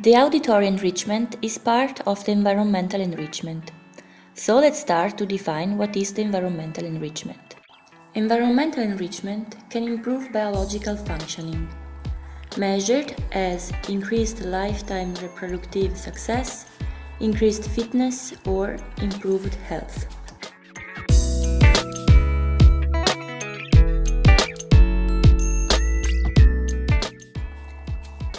The auditory enrichment is part of the environmental enrichment. So let's start to define what is the environmental enrichment. Environmental enrichment can improve biological functioning, measured as increased lifetime reproductive success, increased fitness, or improved health.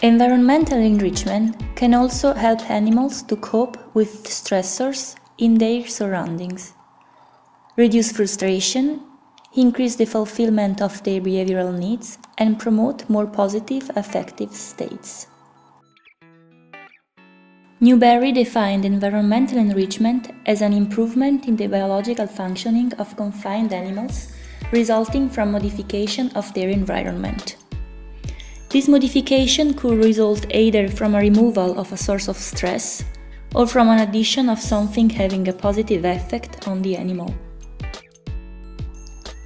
Environmental enrichment can also help animals to cope with stressors in their surroundings, reduce frustration, increase the fulfillment of their behavioral needs, and promote more positive affective states. Newberry defined environmental enrichment as an improvement in the biological functioning of confined animals resulting from modification of their environment. This modification could result either from a removal of a source of stress or from an addition of something having a positive effect on the animal.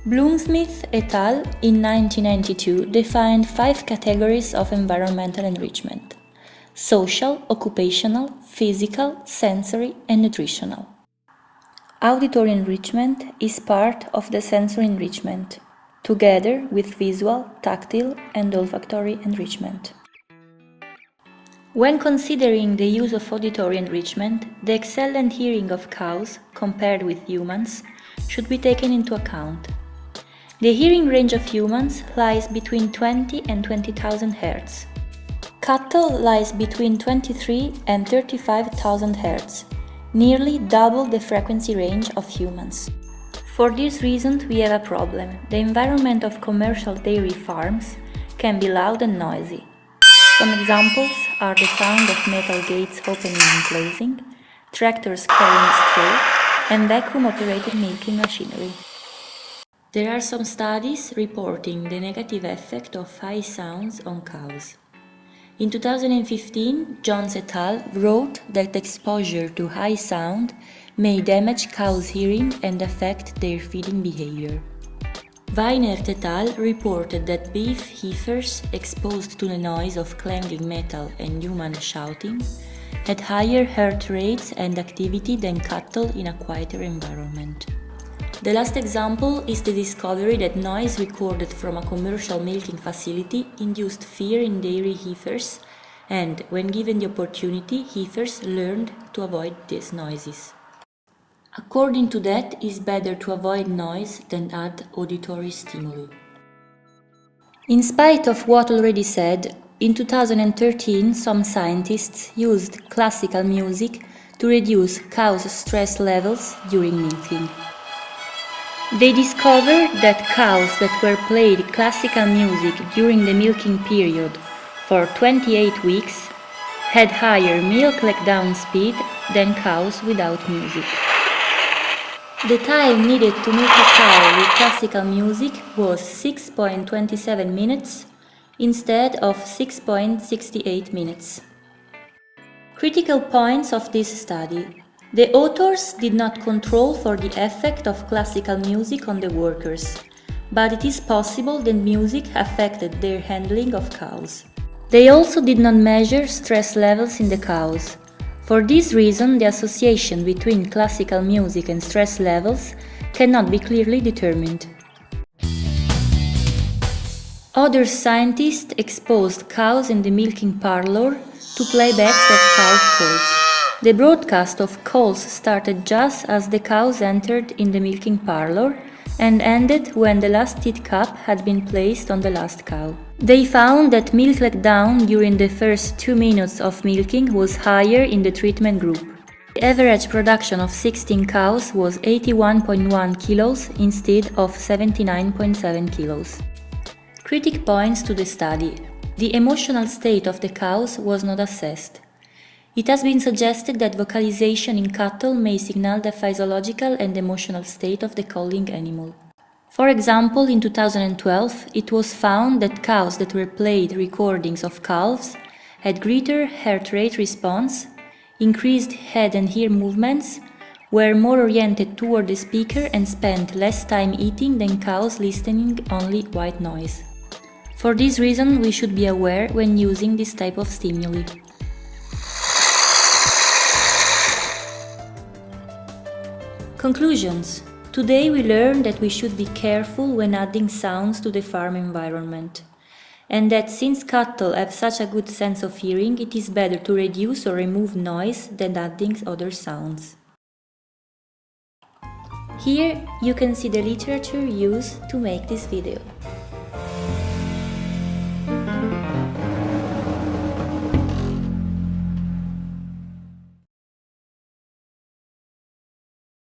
Bloomsmith et al. In 1992 defined 5 categories of environmental enrichment: social, occupational, physical, sensory, and nutritional. Auditory enrichment is part of the sensory enrichment, together with visual, tactile, and olfactory enrichment. When considering the use of auditory enrichment, the excellent hearing of cows, compared with humans, should be taken into account. The hearing range of humans lies between 20 and 20,000 Hz. Cattle lies between 23 and 35,000 Hz, nearly double the frequency range of humans. For this reason, we have a problem. The environment of commercial dairy farms can be loud and noisy. Some examples are the sound of metal gates opening and closing, tractors carrying straw, and vacuum-operated milking machinery. There are some studies reporting the negative effect of high sounds on cows. In 2015, Jones et al. Wrote that exposure to high sound may damage cows' hearing and affect their feeding behavior. Weinert et al. Reported that beef heifers exposed to the noise of clanging metal and human shouting had higher heart rates and activity than cattle in a quieter environment. The last example is the discovery that noise recorded from a commercial milking facility induced fear in dairy heifers, and when given the opportunity, heifers learned to avoid these noises. According to that, it's better to avoid noise than add auditory stimuli. In spite of what already said, in 2013 some scientists used classical music to reduce cows' stress levels during milking. They discovered that cows that were played classical music during the milking period for 28 weeks had higher milk letdown speed than cows without music. The time needed to milk a cow with classical music was 6.27 minutes instead of 6.68 minutes. Critical points of this study. The authors did not control for the effect of classical music on the workers, but it is possible that music affected their handling of cows. They also did not measure stress levels in the cows. For this reason, the association between classical music and stress levels cannot be clearly determined. Other scientists exposed cows in the milking parlor to playbacks of cow calls. The broadcast of calls started just as the cows entered in the milking parlor and ended when the last teat cup had been placed on the last cow. They found that milk letdown during the first 2 minutes of milking was higher in the treatment group. The average production of 16 cows was 81.1 kilos instead of 79.7 kilos. Critic points to the study. The emotional state of the cows was not assessed. It has been suggested that vocalization in cattle may signal the physiological and emotional state of the calling animal. For example, in 2012, it was found that cows that were played recordings of calves had greater heart rate response, increased head and ear movements, were more oriented toward the speaker and spent less time eating than cows listening only white noise. For this reason, we should be aware when using this type of stimuli. Conclusions. Today we learned that we should be careful when adding sounds to the farm environment, and that since cattle have such a good sense of hearing, it is better to reduce or remove noise than adding other sounds. Here you can see the literature used to make this video.